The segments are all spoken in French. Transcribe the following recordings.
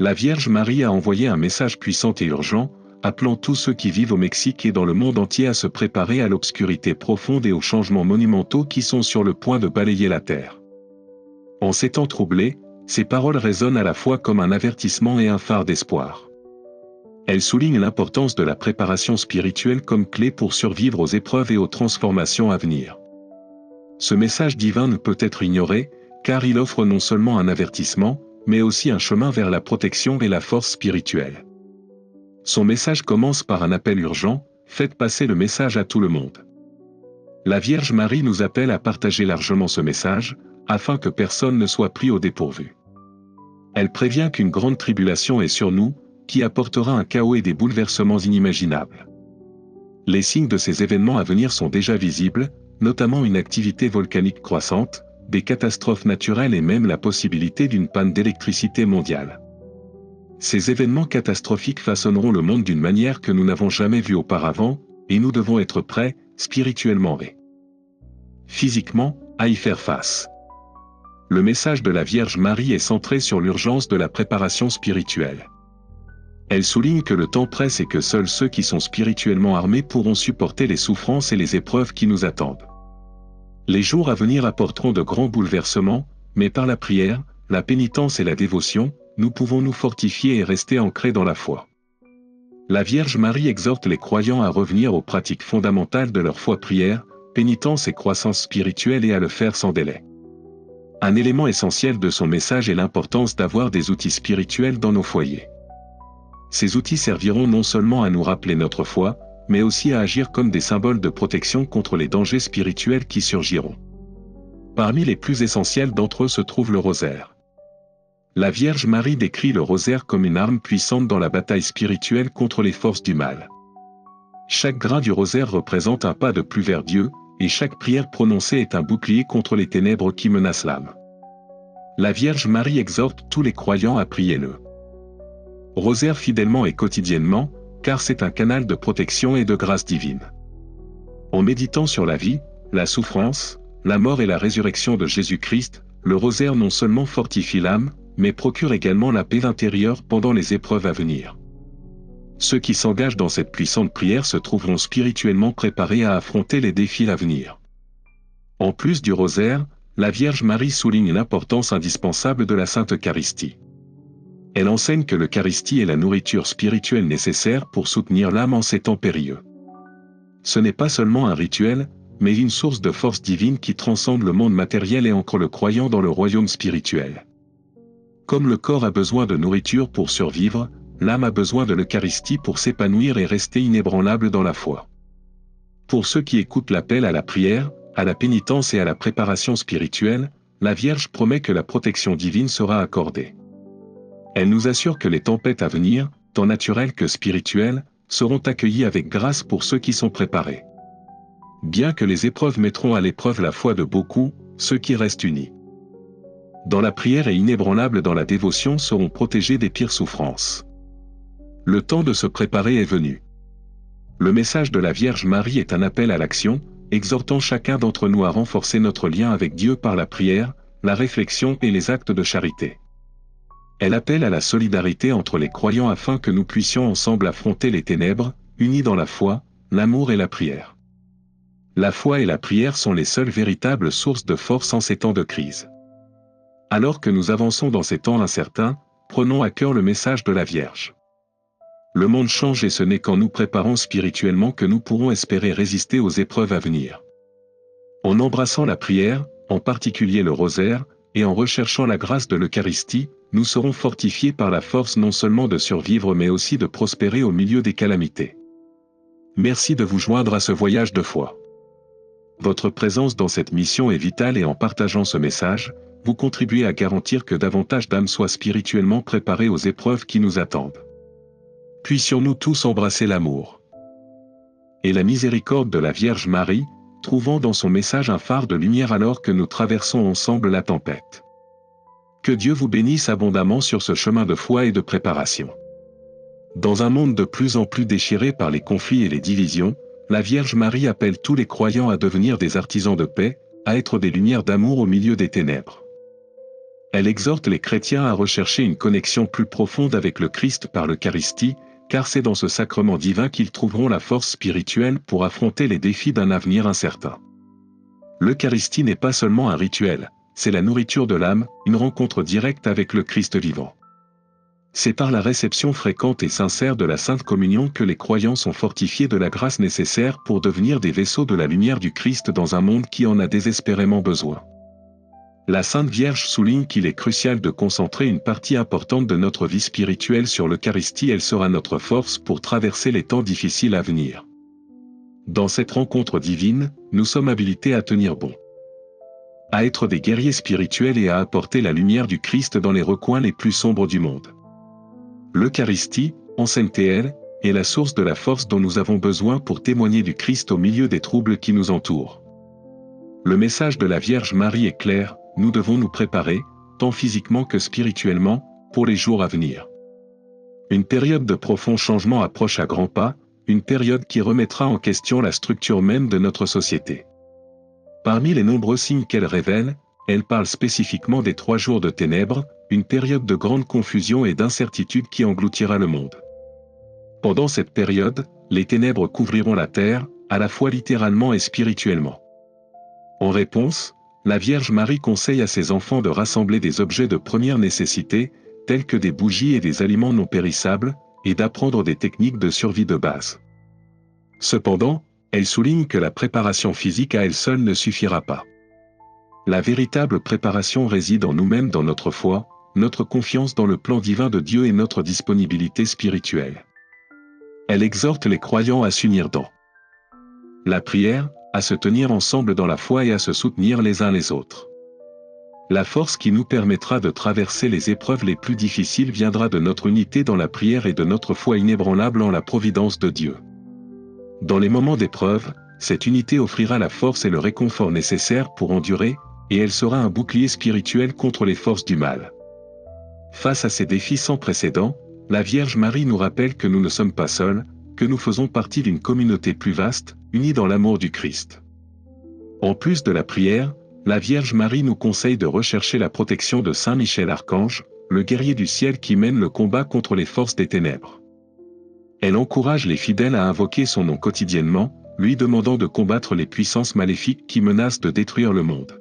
La Vierge Marie a envoyé un message puissant et urgent, appelant tous ceux qui vivent au Mexique et dans le monde entier à se préparer à l'obscurité profonde et aux changements monumentaux qui sont sur le point de balayer la Terre. En ces temps troublés, ces paroles résonnent à la fois comme un avertissement et un phare d'espoir. Elles soulignent l'importance de la préparation spirituelle comme clé pour survivre aux épreuves et aux transformations à venir. Ce message divin ne peut être ignoré, car il offre non seulement un avertissement, mais aussi un chemin vers la protection et la force spirituelle. Son message commence par un appel urgent, faites passer le message à tout le monde. La Vierge Marie nous appelle à partager largement ce message, afin que personne ne soit pris au dépourvu. Elle prévient qu'une grande tribulation est sur nous, qui apportera un chaos et des bouleversements inimaginables. Les signes de ces événements à venir sont déjà visibles, notamment une activité volcanique croissante, des catastrophes naturelles et même la possibilité d'une panne d'électricité mondiale. Ces événements catastrophiques façonneront le monde d'une manière que nous n'avons jamais vue auparavant, et nous devons être prêts, spirituellement et physiquement, à y faire face. Le message de la Vierge Marie est centré sur l'urgence de la préparation spirituelle. Elle souligne que le temps presse et que seuls ceux qui sont spirituellement armés pourront supporter les souffrances et les épreuves qui nous attendent. Les jours à venir apporteront de grands bouleversements, mais par la prière, la pénitence et la dévotion, nous pouvons nous fortifier et rester ancrés dans la foi. La Vierge Marie exhorte les croyants à revenir aux pratiques fondamentales de leur foi, prière, pénitence et croissance spirituelle, et à le faire sans délai. Un élément essentiel de son message est l'importance d'avoir des outils spirituels dans nos foyers. Ces outils serviront non seulement à nous rappeler notre foi, mais aussi à agir comme des symboles de protection contre les dangers spirituels qui surgiront. Parmi les plus essentiels d'entre eux se trouve le rosaire. La Vierge Marie décrit le rosaire comme une arme puissante dans la bataille spirituelle contre les forces du mal. Chaque grain du rosaire représente un pas de plus vers Dieu, et chaque prière prononcée est un bouclier contre les ténèbres qui menacent l'âme. La Vierge Marie exhorte tous les croyants à prier le rosaire fidèlement et quotidiennement, car c'est un canal de protection et de grâce divine. En méditant sur la vie, la souffrance, la mort et la résurrection de Jésus-Christ, le rosaire non seulement fortifie l'âme, mais procure également la paix intérieure pendant les épreuves à venir. Ceux qui s'engagent dans cette puissante prière se trouveront spirituellement préparés à affronter les défis à venir. En plus du rosaire, la Vierge Marie souligne l'importance indispensable de la Sainte Eucharistie. Elle enseigne que l'Eucharistie est la nourriture spirituelle nécessaire pour soutenir l'âme en ces temps périlleux. Ce n'est pas seulement un rituel, mais une source de force divine qui transcende le monde matériel et ancre le croyant dans le royaume spirituel. Comme le corps a besoin de nourriture pour survivre, l'âme a besoin de l'Eucharistie pour s'épanouir et rester inébranlable dans la foi. Pour ceux qui écoutent l'appel à la prière, à la pénitence et à la préparation spirituelle, la Vierge promet que la protection divine sera accordée. Elle nous assure que les tempêtes à venir, tant naturelles que spirituelles, seront accueillies avec grâce pour ceux qui sont préparés. Bien que les épreuves mettront à l'épreuve la foi de beaucoup, ceux qui restent unis dans la prière et inébranlables dans la dévotion seront protégés des pires souffrances. Le temps de se préparer est venu. Le message de la Vierge Marie est un appel à l'action, exhortant chacun d'entre nous à renforcer notre lien avec Dieu par la prière, la réflexion et les actes de charité. Elle appelle à la solidarité entre les croyants afin que nous puissions ensemble affronter les ténèbres, unis dans la foi, l'amour et la prière. La foi et la prière sont les seules véritables sources de force en ces temps de crise. Alors que nous avançons dans ces temps incertains, prenons à cœur le message de la Vierge. Le monde change et ce n'est qu'en nous préparant spirituellement que nous pourrons espérer résister aux épreuves à venir. En embrassant la prière, en particulier le rosaire, et en recherchant la grâce de l'Eucharistie, nous serons fortifiés par la force non seulement de survivre mais aussi de prospérer au milieu des calamités. Merci de vous joindre à ce voyage de foi. Votre présence dans cette mission est vitale et en partageant ce message, vous contribuez à garantir que davantage d'âmes soient spirituellement préparées aux épreuves qui nous attendent. Puissions-nous tous embrasser l'amour et la miséricorde de la Vierge Marie, trouvant dans son message un phare de lumière alors que nous traversons ensemble la tempête. Que Dieu vous bénisse abondamment sur ce chemin de foi et de préparation. Dans un monde de plus en plus déchiré par les conflits et les divisions, la Vierge Marie appelle tous les croyants à devenir des artisans de paix, à être des lumières d'amour au milieu des ténèbres. Elle exhorte les chrétiens à rechercher une connexion plus profonde avec le Christ par l'Eucharistie, car c'est dans ce sacrement divin qu'ils trouveront la force spirituelle pour affronter les défis d'un avenir incertain. L'Eucharistie n'est pas seulement un rituel, c'est la nourriture de l'âme, une rencontre directe avec le Christ vivant. C'est par la réception fréquente et sincère de la Sainte Communion que les croyants sont fortifiés de la grâce nécessaire pour devenir des vaisseaux de la lumière du Christ dans un monde qui en a désespérément besoin. La Sainte Vierge souligne qu'il est crucial de concentrer une partie importante de notre vie spirituelle sur l'Eucharistie. Elle sera notre force pour traverser les temps difficiles à venir. Dans cette rencontre divine, nous sommes habilités à tenir bon, à être des guerriers spirituels et à apporter la lumière du Christ dans les recoins les plus sombres du monde. L'Eucharistie, enseigne-t-elle, est la source de la force dont nous avons besoin pour témoigner du Christ au milieu des troubles qui nous entourent. Le message de la Vierge Marie est clair, nous devons nous préparer, tant physiquement que spirituellement, pour les jours à venir. Une période de profond changement approche à grands pas, une période qui remettra en question la structure même de notre société. Parmi les nombreux signes qu'elle révèle, elle parle spécifiquement des 3 jours de ténèbres, une période de grande confusion et d'incertitude qui engloutira le monde. Pendant cette période, les ténèbres couvriront la terre, à la fois littéralement et spirituellement. En réponse, la Vierge Marie conseille à ses enfants de rassembler des objets de première nécessité, tels que des bougies et des aliments non périssables, et d'apprendre des techniques de survie de base. Cependant, elle souligne que la préparation physique à elle seule ne suffira pas. La véritable préparation réside en nous-mêmes, dans notre foi, notre confiance dans le plan divin de Dieu et notre disponibilité spirituelle. Elle exhorte les croyants à s'unir dans la prière, à se tenir ensemble dans la foi et à se soutenir les uns les autres. La force qui nous permettra de traverser les épreuves les plus difficiles viendra de notre unité dans la prière et de notre foi inébranlable en la providence de Dieu. Dans les moments d'épreuve, cette unité offrira la force et le réconfort nécessaires pour endurer, et elle sera un bouclier spirituel contre les forces du mal. Face à ces défis sans précédent, la Vierge Marie nous rappelle que nous ne sommes pas seuls, que nous faisons partie d'une communauté plus vaste, unie dans l'amour du Christ. En plus de la prière, la Vierge Marie nous conseille de rechercher la protection de Saint Michel Archange, le guerrier du ciel qui mène le combat contre les forces des ténèbres. Elle encourage les fidèles à invoquer son nom quotidiennement, lui demandant de combattre les puissances maléfiques qui menacent de détruire le monde.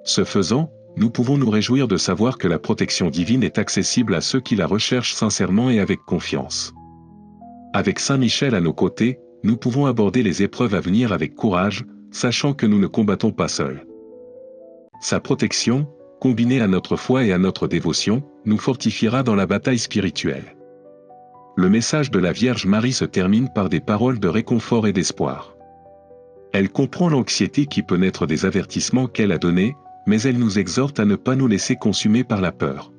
Ce faisant, nous pouvons nous réjouir de savoir que la protection divine est accessible à ceux qui la recherchent sincèrement et avec confiance. Avec Saint Michel à nos côtés, nous pouvons aborder les épreuves à venir avec courage, sachant que nous ne combattons pas seuls. Sa protection, combinée à notre foi et à notre dévotion, nous fortifiera dans la bataille spirituelle. Le message de la Vierge Marie se termine par des paroles de réconfort et d'espoir. Elle comprend l'anxiété qui peut naître des avertissements qu'elle a donnés, mais elle nous exhorte à ne pas nous laisser consumer par la peur.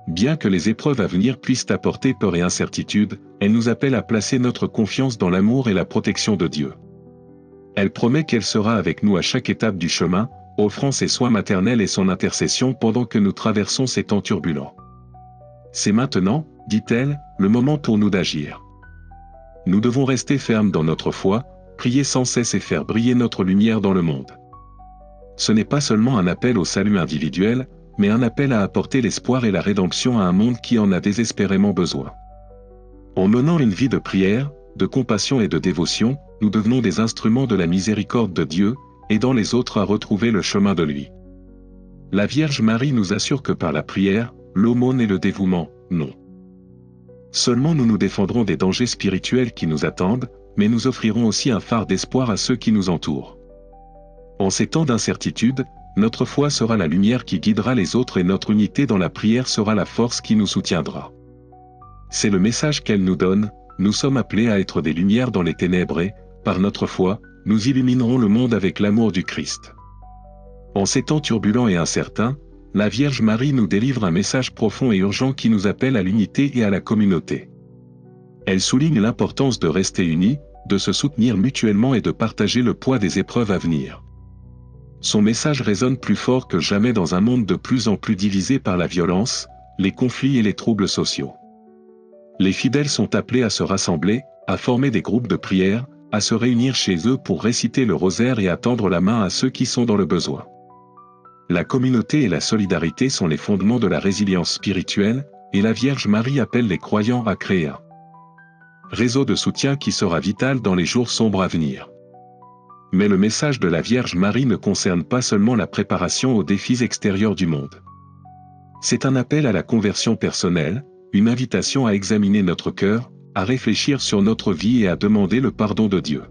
Bien que les épreuves à venir puissent apporter peur et incertitude, elle nous appelle à placer notre confiance dans l'amour et la protection de Dieu. Elle promet qu'elle sera avec nous à chaque étape du chemin, offrant ses soins maternels et son intercession pendant que nous traversons ces temps turbulents. C'est maintenant, dit-elle, le moment pour nous d'agir. Nous devons rester fermes dans notre foi, prier sans cesse et faire briller notre lumière dans le monde. Ce n'est pas seulement un appel au salut individuel, mais un appel à apporter l'espoir et la rédemption à un monde qui en a désespérément besoin. En menant une vie de prière, de compassion et de dévotion, nous devenons des instruments de la miséricorde de Dieu, aidant les autres à retrouver le chemin de lui. La Vierge Marie nous assure que par la prière, l'aumône et le dévouement, non seulement nous nous défendrons des dangers spirituels qui nous attendent, mais nous offrirons aussi un phare d'espoir à ceux qui nous entourent. En ces temps d'incertitude, notre foi sera la lumière qui guidera les autres et notre unité dans la prière sera la force qui nous soutiendra. C'est le message qu'elle nous donne, nous sommes appelés à être des lumières dans les ténèbres et, par notre foi, nous illuminerons le monde avec l'amour du Christ. En ces temps turbulents et incertains, la Vierge Marie nous délivre un message profond et urgent qui nous appelle à l'unité et à la communauté. Elle souligne l'importance de rester unis, de se soutenir mutuellement et de partager le poids des épreuves à venir. Son message résonne plus fort que jamais dans un monde de plus en plus divisé par la violence, les conflits et les troubles sociaux. Les fidèles sont appelés à se rassembler, à former des groupes de prière, à se réunir chez eux pour réciter le rosaire et à tendre la main à ceux qui sont dans le besoin. La communauté et la solidarité sont les fondements de la résilience spirituelle, et la Vierge Marie appelle les croyants à créer un réseau de soutien qui sera vital dans les jours sombres à venir. Mais le message de la Vierge Marie ne concerne pas seulement la préparation aux défis extérieurs du monde. C'est un appel à la conversion personnelle, une invitation à examiner notre cœur, à réfléchir sur notre vie et à demander le pardon de Dieu.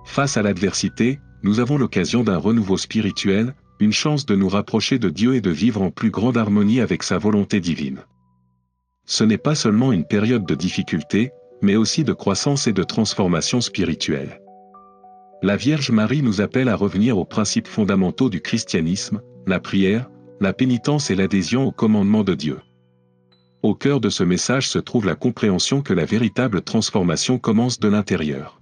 Face à l'adversité, nous avons l'occasion d'un renouveau spirituel, une chance de nous rapprocher de Dieu et de vivre en plus grande harmonie avec sa volonté divine. Ce n'est pas seulement une période de difficulté, mais aussi de croissance et de transformation spirituelle. La Vierge Marie nous appelle à revenir aux principes fondamentaux du christianisme, la prière, la pénitence et l'adhésion aux commandements de Dieu. Au cœur de ce message se trouve la compréhension que la véritable transformation commence de l'intérieur.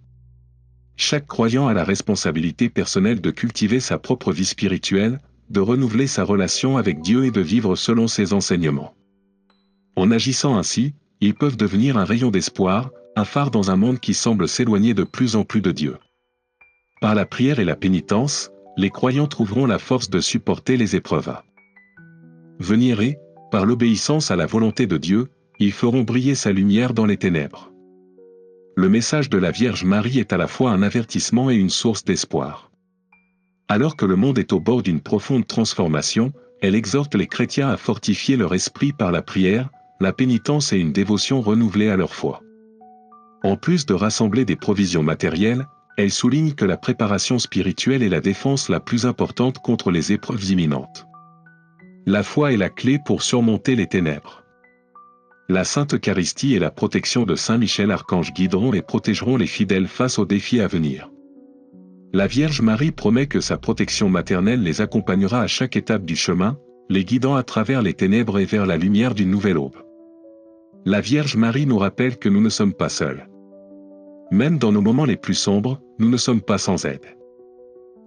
Chaque croyant a la responsabilité personnelle de cultiver sa propre vie spirituelle, de renouveler sa relation avec Dieu et de vivre selon ses enseignements. En agissant ainsi, ils peuvent devenir un rayon d'espoir, un phare dans un monde qui semble s'éloigner de plus en plus de Dieu. Par la prière et la pénitence, les croyants trouveront la force de supporter les épreuves à venir et, par l'obéissance à la volonté de Dieu, ils feront briller sa lumière dans les ténèbres. Le message de la Vierge Marie est à la fois un avertissement et une source d'espoir. Alors que le monde est au bord d'une profonde transformation, elle exhorte les chrétiens à fortifier leur esprit par la prière, la pénitence et une dévotion renouvelée à leur foi. En plus de rassembler des provisions matérielles, elle souligne que la préparation spirituelle est la défense la plus importante contre les épreuves imminentes. La foi est la clé pour surmonter les ténèbres. La Sainte Eucharistie et la protection de Saint Michel Archange guideront et protégeront les fidèles face aux défis à venir. La Vierge Marie promet que sa protection maternelle les accompagnera à chaque étape du chemin, les guidant à travers les ténèbres et vers la lumière d'une nouvelle aube. La Vierge Marie nous rappelle que nous ne sommes pas seuls. Même dans nos moments les plus sombres, nous ne sommes pas sans aide.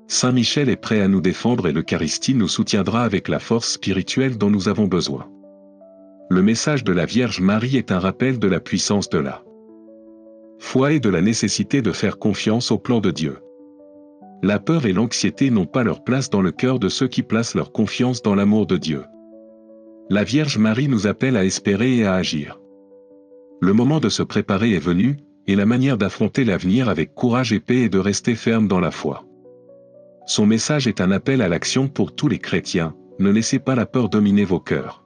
Saint Michel est prêt à nous défendre et l'Eucharistie nous soutiendra avec la force spirituelle dont nous avons besoin. Le message de la Vierge Marie est un rappel de la puissance de la foi et de la nécessité de faire confiance au plan de Dieu. La peur et l'anxiété n'ont pas leur place dans le cœur de ceux qui placent leur confiance dans l'amour de Dieu. La Vierge Marie nous appelle à espérer et à agir. Le moment de se préparer est venu, et la manière d'affronter l'avenir avec courage et paix est de rester ferme dans la foi. Son message est un appel à l'action pour tous les chrétiens, ne laissez pas la peur dominer vos cœurs.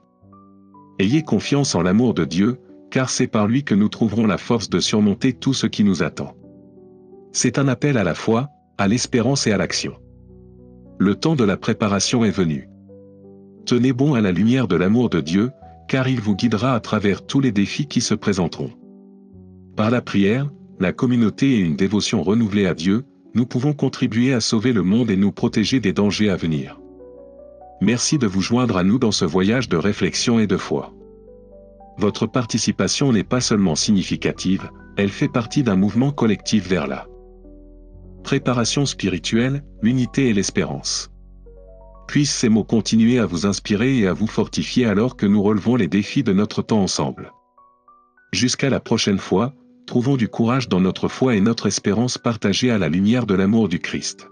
Ayez confiance en l'amour de Dieu, car c'est par lui que nous trouverons la force de surmonter tout ce qui nous attend. C'est un appel à la foi, à l'espérance et à l'action. Le temps de la préparation est venu. Tenez bon à la lumière de l'amour de Dieu, car il vous guidera à travers tous les défis qui se présenteront. Par la prière, la communauté et une dévotion renouvelée à Dieu, nous pouvons contribuer à sauver le monde et nous protéger des dangers à venir. Merci de vous joindre à nous dans ce voyage de réflexion et de foi. Votre participation n'est pas seulement significative, elle fait partie d'un mouvement collectif vers la préparation spirituelle, l'unité et l'espérance. Puissent ces mots continuer à vous inspirer et à vous fortifier alors que nous relevons les défis de notre temps ensemble. Jusqu'à la prochaine fois, trouvons du courage dans notre foi et notre espérance partagée à la lumière de l'amour du Christ.